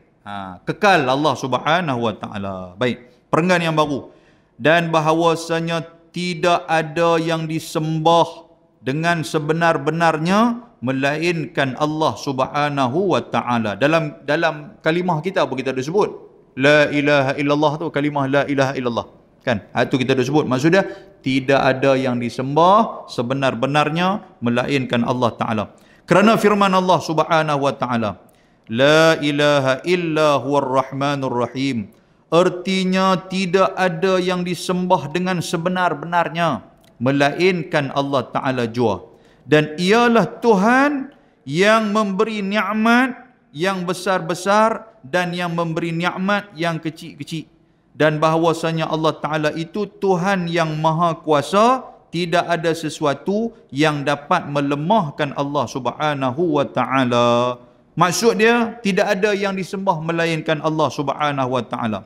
Kekal Allah Subhanahu wa taala. Baik. Perenggan yang baru. Dan bahawasanya tidak ada yang disembah dengan sebenar-benarnya melainkan Allah Subhanahu wa taala. Dalam kalimah kita apa kita ada sebut? La ilaha illallah tu, kalimah la ilaha illallah. Kan? Itu kita ada sebut. Maksudnya tidak ada yang disembah sebenar-benarnya melainkan Allah taala. Kerana firman Allah Subhanahu wa taala, la ilaha illa huwar rahmanur rahim. Artinya tidak ada yang disembah dengan sebenar-benarnya melainkan Allah Ta'ala jua. Dan ialah Tuhan yang memberi nikmat yang besar-besar dan yang memberi nikmat yang kecil-kecil. Dan bahawasanya Allah Ta'ala itu Tuhan yang maha kuasa, tidak ada sesuatu yang dapat melemahkan Allah Subhanahu wa Ta'ala. Maksud dia, tidak ada yang disembah melainkan Allah Subhanahu wa Ta'ala.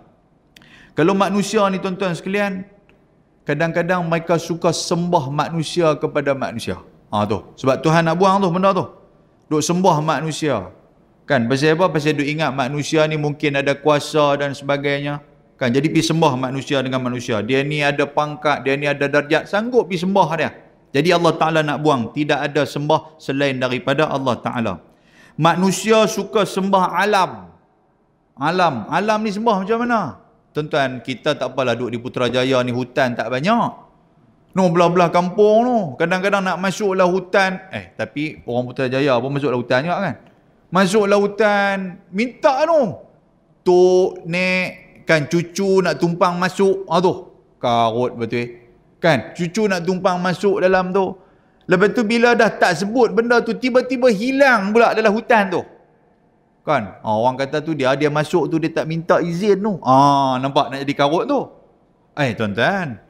Kalau manusia ni tuan-tuan sekalian, kadang-kadang mereka suka sembah manusia kepada manusia. Tu. Sebab Tuhan nak buang tu benda tu. Duk sembah manusia. Kan? Pasal apa? Pasal duk ingat manusia ni mungkin ada kuasa dan sebagainya. Kan? Jadi pergi sembah manusia dengan manusia. Dia ni ada pangkat, dia ni ada darjat, sanggup pergi sembah dia. Jadi Allah Ta'ala nak buang. Tidak ada sembah selain daripada Allah Ta'ala. Manusia suka sembah alam. Alam ni sembah macam mana? Tuan-tuan, kita tak apalah duduk di Putrajaya ni hutan tak banyak. Belah-belah kampung tu. Kadang-kadang nak masuklah hutan. Tapi orang Putrajaya pun masuklah hutan juga kan. Masuklah hutan, minta tu nek kan cucu nak tumpang masuk. Tu. Karut betul. Kan? Cucu nak tumpang masuk dalam tu. Lepas tu bila dah tak sebut benda tu, tiba-tiba hilang pula dalam hutan tu. Kan? Orang kata tu dia masuk tu dia tak minta izin tu. Nampak nak jadi karut tu. Tuan-tuan.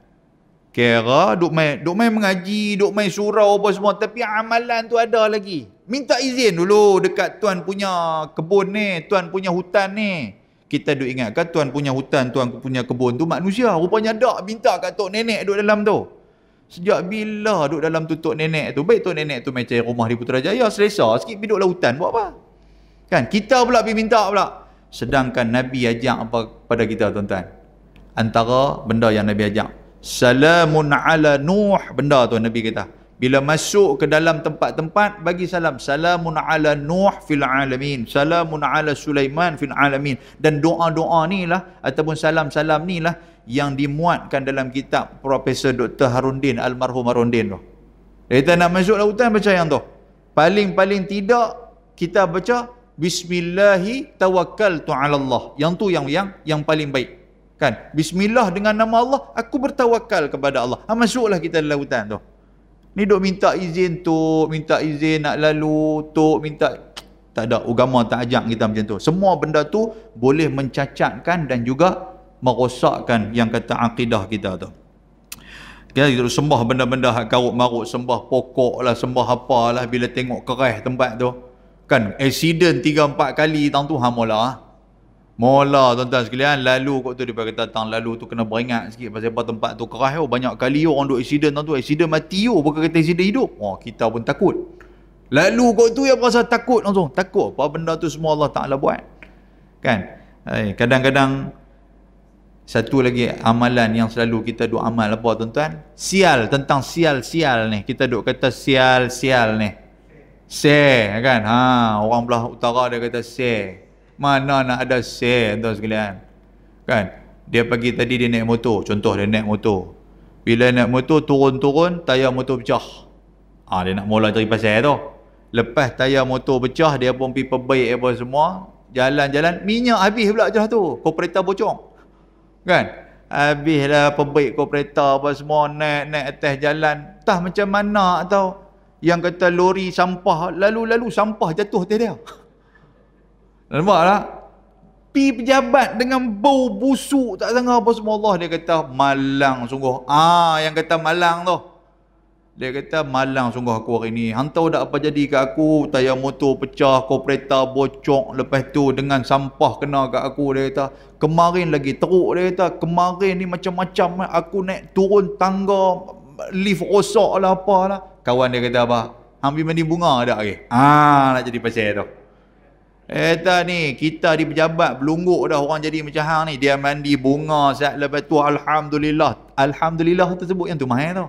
Kira duk main mengaji, duk main surau apa semua, tapi amalan tu ada lagi. Minta izin dulu dekat tuan punya kebun ni, tuan punya hutan ni. Kita duk ingat kan tuan punya hutan, tuan punya kebun tu manusia. Rupanya tak minta kat tok nenek duduk dalam tu. Sejak bila duduk dalam tu tok nenek tu? Baik tok nenek tu macam rumah di Putrajaya, selesa sikit pergi duduk lautan buat apa? Kan kita pula pergi minta pula. Sedangkan Nabi ajak apa pada kita tuan-tuan? Antara benda yang Nabi ajak, salamun ala Nuh, benda tu Nabi kata. Bila masuk ke dalam tempat-tempat, bagi salam. Salamun ala Nuh fil alamin. Salamun ala Sulaiman fil alamin. Dan doa-doa ni lah, ataupun salam-salam ni lah, yang dimuatkan dalam kitab Profesor Dr. Harundin, almarhum Harundin tu. Kita nak masuk lautan, baca yang tu. Paling-paling tidak, kita baca, Bismillahi tawakkaltu ala Allah. Yang tu yang paling baik. Kan? Bismillah dengan nama Allah, aku bertawakal kepada Allah. Masuklah kita dalam lautan tu. Ni duk minta izin tu, minta izin nak lalu tu, minta. Tak ada, agama tak ajak kita macam tu. Semua benda tu boleh mencacatkan dan juga merosakkan yang kata akidah kita tu. Kita sembah benda-benda hak karut marut, sembah pokok lah, sembah apalah, bila tengok kerah tempat tu. Kan, accident 3-4 kali tang tu hamalah. Mula tuan-tuan sekalian, lalu kot tu dia kata tang lalu tu kena beringat sikit pasal apa tempat tu kerah banyak kali orang duk accident tang tu, accident mati bukan kata accident hidup. Kita pun takut. Lalu kot tu yang rasa takut langsung. Takut apa benda tu semua Allah Taala buat. Kan? Kadang-kadang satu lagi amalan yang selalu kita duk amal apa tuan-tuan? Sial, tentang sial-sial ni. Kita duk kata sial-sial ni. Kan? Orang belah utara dia kata mana nak ada tuan sekalian. Kan? Dia pagi tadi dia naik motor. Contoh dia naik motor. Bila naik motor turun-turun tayar motor pecah. Dia nak mula cari pasal tu. Lepas tayar motor pecah, dia pun pergi perbaik apa semua. Jalan-jalan minyak habis pula je tu. Operator bocor. Kan? Habislah perbaik operator apa semua, naik atas jalan. Entah macam mana tau. Yang kata lori sampah lalu-lalu sampah jatuh atas dia. Nampak tak? Pi pejabat dengan bau busuk tak sangka apa semua Allah. Dia kata malang sungguh. Yang kata malang tu. Dia kata malang sungguh aku hari ni. Hang tahu tak apa jadi kat aku? Tayar motor pecah, operator bocor. Lepas tu dengan sampah kena kat aku. Dia kata kemarin lagi teruk. Dia kata kemarin ni macam-macam. Aku naik turun tangga, lift rosak lah apalah. Kawan dia kata apa? Hang pergi mandi bunga tak lagi? Nak jadi pasal tu. Ni kita di pejabat belungguk dah orang jadi macam hang ni. Dia mandi bunga saat lepas tu alhamdulillah. Alhamdulillah tersebut yang tu mahal tu.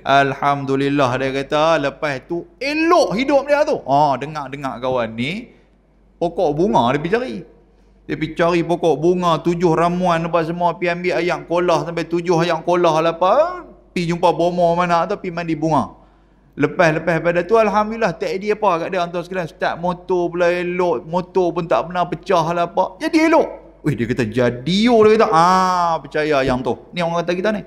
Alhamdulillah dia kata lepas tu elok hidup dia tu. Dengar kawan ni pokok bunga dia pergi cari. Dia pergi cari pokok bunga 7 ramuan apa semua, pergi ambil ayam kolah sampai 7 ayam kolah lah apa. Pergi jumpa bomo mana tu pergi mandi bunga. Lepas pada tu alhamdulillah tak ada apa kat dia antar sekalian. Start motor pula elok, motor pun tak pernah pecah lah apa. Jadi elok. Dia kata jadi dia kata percaya yang tu. Ni orang kata kita ni.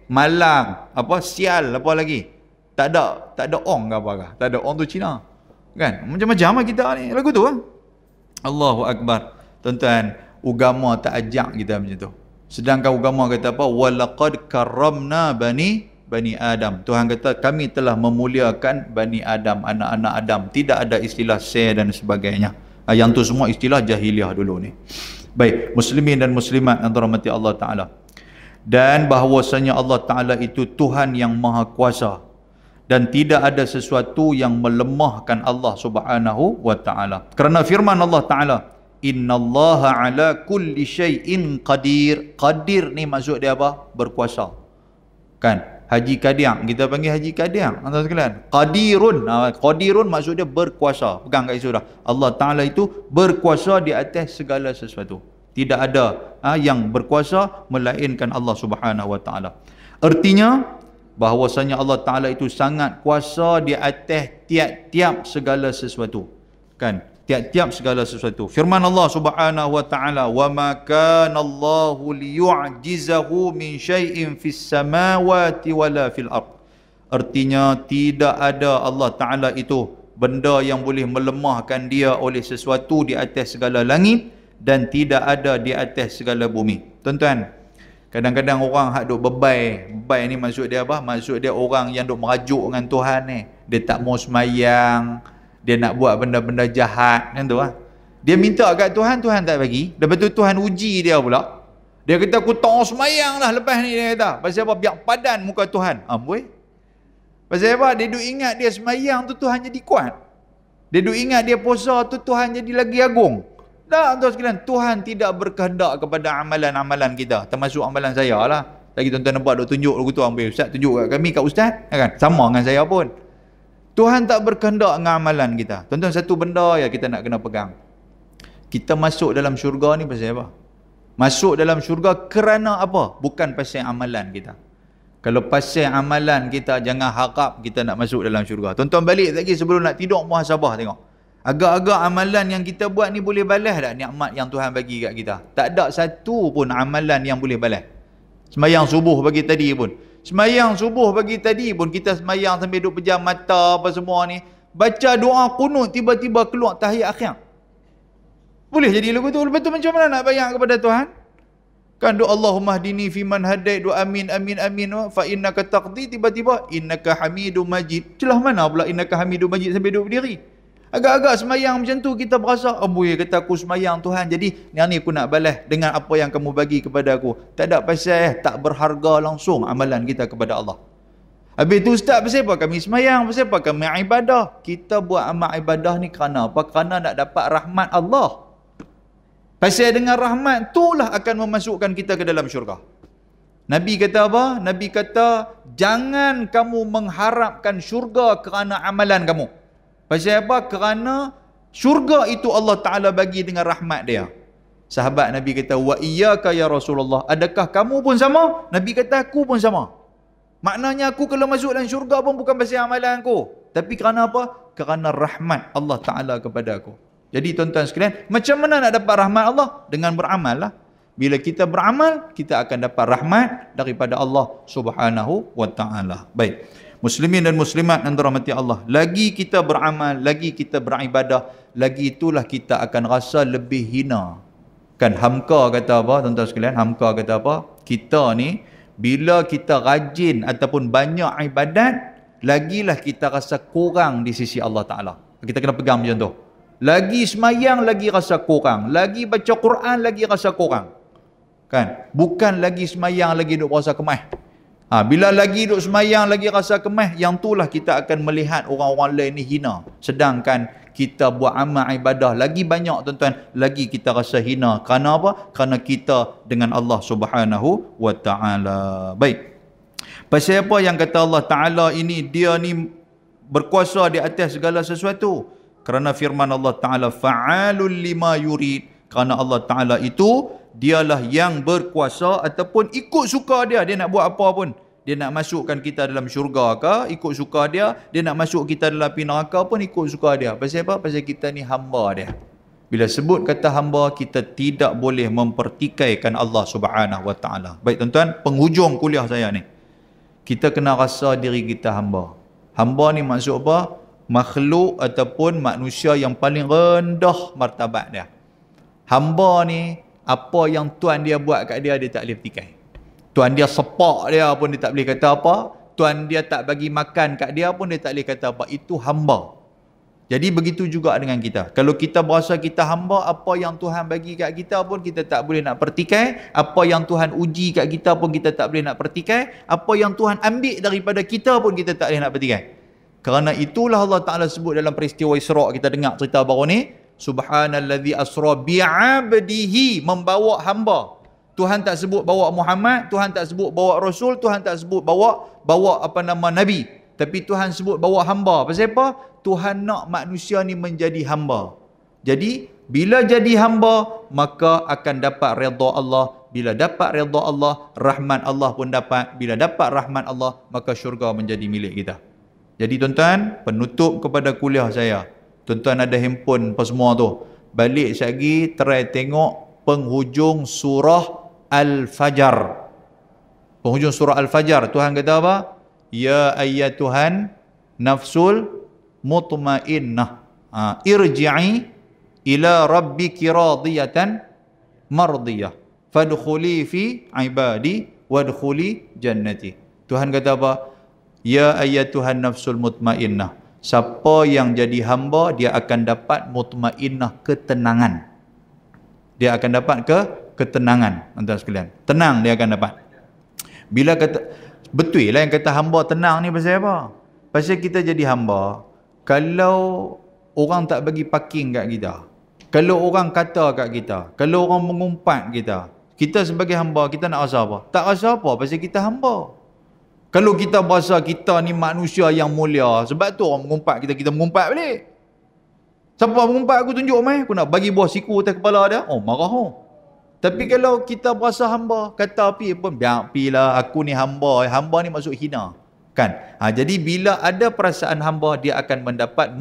Malang, sial apa lagi. Tak ada ong ke apa ke. Tak ada ong tu Cina. Kan? Macam-macam lah kita ni. Lagu tu kan. Allahu Akbar. Tuan-tuan, agama tak ajak kita macam tu. Sedangkan agama kata apa? Walaqad karramna Bani Adam. Tuhan kata kami telah memuliakan Bani Adam, anak-anak Adam. Tidak ada istilah dan sebagainya. Yang tu semua istilah jahiliah dulu ni. Baik, muslimin dan muslimat yang dirahmati Allah Ta'ala. Dan bahawasanya Allah Ta'ala itu Tuhan yang maha kuasa. Dan tidak ada sesuatu yang melemahkan Allah Subhanahu wa Ta'ala. Kerana firman Allah Ta'ala, innallaha ala kulli syai'in qadir. Qadir ni maksud dia apa? Berkuasa. Kan? Haji Kadiang, kita panggil Haji Kadiang. Tuan sekalian, Qadirun maksud dia berkuasa. Pegang kat situ dah. Allah Ta'ala itu berkuasa di atas segala sesuatu. Tidak ada yang berkuasa melainkan Allah Subhanahu wa Ta'ala. Artinya bahawasanya Allah Ta'ala itu sangat kuasa di atas tiap-tiap segala sesuatu. Kan? Tiap-tiap segala sesuatu. Firman Allah Subhanahu wa Ta'ala, "Wa ma kana Allahu liyu'jizahu min syai'in fis samawati wala fil ard." Artinya tidak ada Allah Ta'ala itu benda yang boleh melemahkan dia oleh sesuatu di atas segala langit dan tidak ada di atas segala bumi. Tuan-tuan, kadang-kadang orang hak duk bebai ni maksud dia apa? Maksud dia orang yang duk merajuk dengan Tuhan ni. Dia tak mau semayang, dia nak buat benda-benda jahat, kan tu lah. Dia minta kat Tuhan, Tuhan tak bagi. Lepas tu Tuhan uji dia pula. Dia kata aku tak semayang lah lepas ni, dia kata. Pasal apa? Biar padan muka Tuhan. Amboi. Pasal apa? Dia duk ingat dia semayang tu Tuhan jadi kuat. Dia duk ingat dia puasa tu Tuhan jadi lagi agung. Tak, tuan sekalian, Tuhan tidak berkehendak kepada amalan-amalan kita. Termasuk amalan saya lah. Lagi tuan-tuan nampak duk tunjuk lagu tu, ambil Ustaz tunjuk kat kami, kat Ustaz, kan? Sama dengan saya pun. Tuhan tak berkehendak dengan amalan kita. Tuan-tuan, satu benda yang kita nak kena pegang. Kita masuk dalam syurga ni pasal apa? Masuk dalam syurga kerana apa? Bukan pasal amalan kita. Kalau pasal amalan kita, jangan harap kita nak masuk dalam syurga. Tuan-tuan balik lagi sebelum nak tidur, muhasabah tengok. Agak-agak amalan yang kita buat ni boleh balas tak nikmat yang Tuhan bagi kat kita? Tak ada satu pun amalan yang boleh balas. Semayang subuh pagi tadi pun. Semayang subuh pagi tadi pun kita semayang sambil duduk pejam mata apa semua ni. Baca doa kunut tiba-tiba keluar tahiyat akhir. Boleh jadi lagu tu. Lepas tu macam mana nak bayar kepada Tuhan? Kan doa Allahumma hdini fiman hadait, doa amin amin amin fa innaka taqdi, tiba-tiba innaka hamidum majid. Celah mana pula innaka hamidum majid sampai duduk berdiri? Agak-agak semayang macam tu kita berasa, amboi kata aku semayang Tuhan, jadi yang ni aku nak balas dengan apa yang kamu bagi kepada aku. Tak ada pasal tak berharga langsung amalan kita kepada Allah. Habis tu Ustaz, pasal apa kami semayang? Pasal apa kami ibadah? Kita buat amal ibadah ni kerana apa? Kerana nak dapat rahmat Allah. Pasal dengan rahmat itulah akan memasukkan kita ke dalam syurga. Nabi kata apa? Nabi kata, jangan kamu mengharapkan syurga kerana amalan kamu. Pasal apa? Kerana syurga itu Allah Ta'ala bagi dengan rahmat dia. Sahabat Nabi kata, wa iyyaka ya Rasulullah, adakah kamu pun sama? Nabi kata, aku pun sama. Maknanya aku kalau masuk dalam syurga pun bukan pasal amalan aku. Tapi kerana apa? Kerana rahmat Allah Ta'ala kepada aku. Jadi tuan-tuan sekalian, macam mana nak dapat rahmat Allah? Dengan beramal lah. Bila kita beramal, kita akan dapat rahmat daripada Allah Subhanahu wa Ta'ala. Baik. Muslimin dan muslimat yang dirahmati Allah. Lagi kita beramal, lagi kita beribadah, lagi itulah kita akan rasa lebih hina. Kan Hamka kata apa tuan-tuan sekalian? Hamka kata apa? Kita ni, bila kita rajin ataupun banyak ibadat, lagilah kita rasa kurang di sisi Allah Ta'ala. Kita kena pegang macam tu. Lagi semayang, lagi rasa kurang. Lagi baca Quran, lagi rasa kurang. Kan? Bukan lagi semayang, lagi duk rasa kemah. Bila lagi duk semayang, lagi rasa kemah, yang itulah kita akan melihat orang-orang lain ni hina. Sedangkan kita buat amal ibadah lagi banyak tuan-tuan, lagi kita rasa hina. Kerana apa? Kerana kita dengan Allah Subhanahu wa Ta'ala. Baik. Pasal apa yang kata Allah Ta'ala ini, dia ni berkuasa di atas segala sesuatu? Kerana firman Allah Ta'ala, fa'alul lima yurid. Kerana Allah Ta'ala itu, dialah yang berkuasa ataupun ikut suka dia. Dia nak buat apa pun. Dia nak masukkan kita dalam syurga ke, ikut suka dia. Dia nak masuk kita dalam api neraka pun ikut suka dia. Pasal apa? Pasal kita ni hamba dia. Bila sebut kata hamba, kita tidak boleh mempertikaikan Allah Subhanahu wa Ta'ala. Baik tuan-tuan, penghujung kuliah saya ni. Kita kena rasa diri kita hamba. Hamba ni maksud apa? Makhluk ataupun manusia yang paling rendah martabat dia. Hamba ni, apa yang Tuan dia buat kat dia, dia tak boleh petikai. Tuan dia sepak dia pun dia tak boleh kata apa. Tuan dia tak bagi makan kat dia pun dia tak boleh kata apa. Itu hamba. Jadi begitu juga dengan kita. Kalau kita berasa kita hamba, apa yang Tuhan bagi kat kita pun kita tak boleh nak pertikai. Apa yang Tuhan uji kat kita pun kita tak boleh nak pertikai. Apa yang Tuhan ambil daripada kita pun kita tak boleh nak pertikai. Kerana itulah Allah Ta'ala sebut dalam peristiwa Isra', kita dengar cerita baru ni. Subhanalladzi asra bi'abdihi, membawa hamba. Tuhan tak sebut bawa Muhammad, Tuhan tak sebut bawa Rasul, Tuhan tak sebut bawa apa nama Nabi. Tapi Tuhan sebut bawa hamba. Pasal apa? Tuhan nak manusia ni menjadi hamba. Jadi, bila jadi hamba, maka akan dapat redha Allah. Bila dapat redha Allah, rahmat Allah pun dapat. Bila dapat rahmat Allah, maka syurga menjadi milik kita. Jadi tuan-tuan, penutup kepada kuliah saya. Tuan-tuan ada handphone apa semua tu. Balik sekali, try tengok penghujung surah Al-Fajr. Penghujung surah Al-Fajr. Tuhan kata apa? Ya ayyatuhan nafsul mutmainnah. Irji'i ila rabbiki radiyatan mardiyah. Fadkhuli fi ibadi wadkhuli jannati. Tuhan kata apa? Ya ayyatuhan nafsul mutmainnah. Siapa yang jadi hamba, dia akan dapat mutmainnah, ketenangan. Dia akan dapat ketenangan, tuan-tuan sekalian. Tenang dia akan dapat. Bila kata, betul lah yang kata hamba tenang ni pasal apa? Pasal kita jadi hamba, kalau orang tak bagi parking kat kita, kalau orang kata kat kita, kalau orang mengumpat kita sebagai hamba, kita nak rasa apa? Tak rasa apa, pasal kita hamba. Kalau kita berasa kita ni manusia yang mulia, sebab tu orang mengumpat kita mengumpat balik. Siapa mengumpat aku tunjuk mai, aku nak bagi buah siku atas kepala dia. Oh, marah oh. Tapi kalau kita berasa hamba, kata api pun, biar apilah, aku ni hamba. Hamba ni maksud hina. Kan? Jadi bila ada perasaan hamba, dia akan mendapat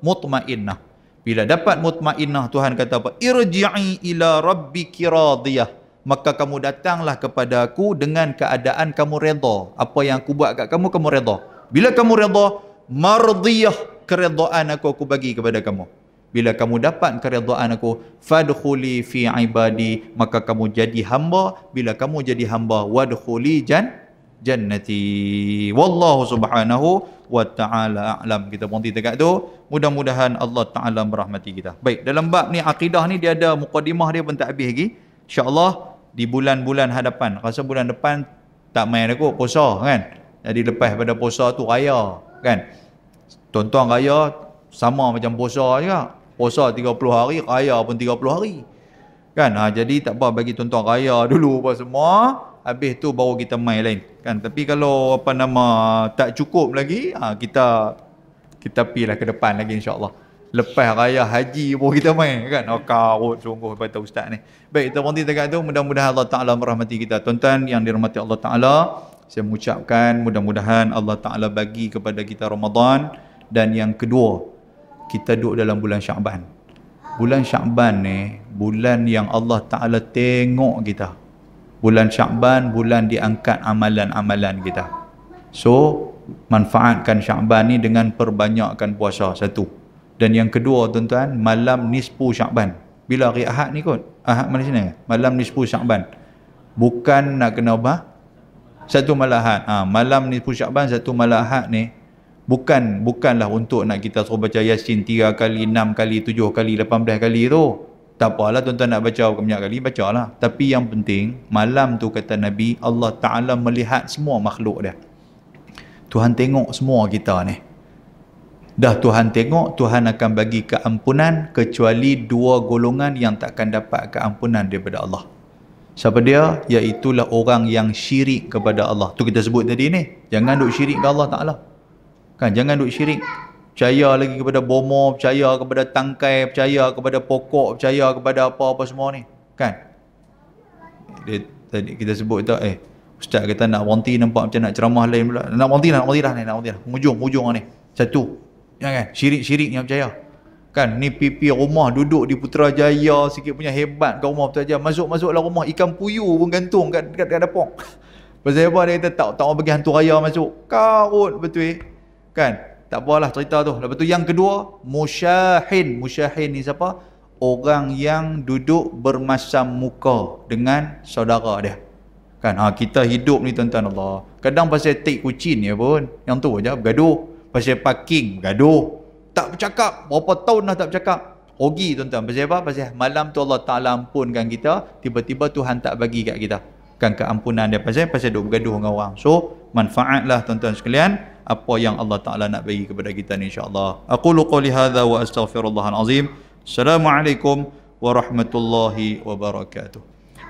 mutmainnah. Bila dapat mutmainnah, Tuhan kata apa? Irji'i ila rabbiki radiyah. Maka kamu datanglah kepada aku dengan keadaan kamu redha. Apa yang aku buat kat kamu, kamu redha. Bila kamu redha, mardiyah, keredaan aku bagi kepada kamu. Bila kamu dapat keredaan aku, fadkhuli fi ibadi, maka kamu jadi hamba. Bila kamu jadi hamba, wadkhuli jannati. Wallahu subhanahu wa ta'ala a'lam. Kita berhenti dekat tu. Mudah-mudahan Allah Ta'ala merahmati kita. Baik, dalam bab ni akidah ni dia ada mukadimah dia pun tak habis lagi. InsyaAllah di bulan-bulan hadapan, rasa bulan depan tak main dah kot puasa kan. Jadi lepas pada puasa tu raya kan. Tuan-tuan raya sama macam puasa juga. Puasa 30 hari, raya pun 30 hari. Kan? Jadi tak apa, bagi tuan-tuan raya dulu apa semua. Habis tu baru kita main lain. Kan? Tapi kalau apa nama tak cukup lagi, kita pergilah ke depan lagi insya-Allah. Lepas raya haji pun kita main kan. Karut sungguh kata ustaz ni. Baik, kita berhenti dekat tu. Mudah-mudahan Allah Ta'ala merahmati kita. Tuan-tuan yang dirahmati Allah Ta'ala, saya mengucapkan mudah-mudahan Allah Ta'ala bagi kepada kita Ramadan. Dan yang kedua, kita duduk dalam bulan Sya'ban. Bulan Sya'ban ni bulan yang Allah Ta'ala tengok kita. Bulan Sya'ban, bulan diangkat amalan-amalan kita. So, manfaatkan Sya'ban ni dengan perbanyakkan puasa. Satu. Dan yang kedua tuan-tuan, malam nisfu Sya'ban. Bila hari Ahad ni kot? Ahad mana sini? Malam nisfu Sya'ban. Bukan nak kena apa? Satu malam Ahad. Malam nisfu Sya'ban, satu malam Ahad ni bukanlah untuk nak kita suruh baca Yasin 3 kali, 6 kali, 7 kali, 18 kali tu. Tak apalah tuan-tuan nak baca banyak kali, bacalah. Tapi yang penting, malam tu kata Nabi, Allah Ta'ala melihat semua makhluk dia. Tuhan tengok semua kita ni. Dah Tuhan tengok, Tuhan akan bagi keampunan kecuali dua golongan yang takkan dapat keampunan daripada Allah. Siapa dia? Iaitulah orang yang syirik kepada Allah. Tu kita sebut tadi ni. Jangan duk syirik ke Allah Ta'ala. Kan? Jangan duk syirik. Percaya lagi kepada bomo, percaya kepada tangkai, percaya kepada pokok, percaya kepada apa-apa semua ni. Kan? Tadi kita sebut tu, Ustaz kata nak berhenti nampak macam nak ceramah lain pula. Nak berhenti lah ni. Hujung ni. Satu. Jangan syirik yang percaya. Kan ni pipi rumah duduk di Putrajaya sikit punya hebat kat rumah Putrajaya. Masuklah rumah ikan puyuh pun gantung kat dapur. Pasal apa dia kata tak mau bagi hantu raya masuk. Karut betul kan. Tak apalah cerita tu. Lepas tu yang kedua, musyahin. Musyahin ni siapa? Orang yang duduk bermasam muka dengan saudara dia. Kan kita hidup ni tuan-tuan Allah. Kadang pasal take kucing ya pun. Yang tu aja bergaduh. Pasal parking, gaduh. Tak bercakap. Berapa tahun dah tak bercakap. Rugi tuan-tuan. Pasal apa? Pasal malam tu Allah Ta'ala ampunkan kita. Tiba-tiba Tuhan tak bagi kat kita. Kan keampunan dia. Pasal duk bergaduh dengan orang. So, manfaatlah tuan-tuan sekalian. Apa yang Allah Ta'ala nak bagi kepada kita ni insyaAllah. Aqulu qawli hadha wa astaghfirullahal azim. Assalamualaikum warahmatullahi wabarakatuh.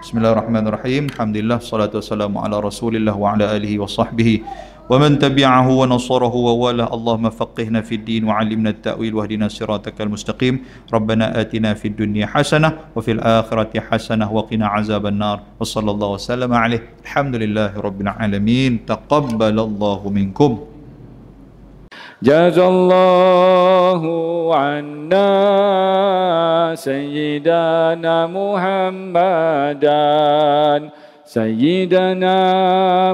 Bismillahirrahmanirrahim. Alhamdulillah. Salatu wassalamu ala rasulillah wa ala alihi wa sahbihi. ومن تبعه ونصره ووالاه اللهم فقهنا في الدين وعلمنا التأويل واهدنا صراطك المستقيم ربنا آتنا في الدنيا حسنة وفي الآخرة حسنة وقنا عذاب النار وصلى الله وسلم عليه الحمد لله رب العالمين تقبل الله منكم جزا الله عنا سيدنا محمدا سيدنا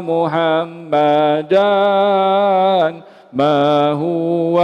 محمدا ما هو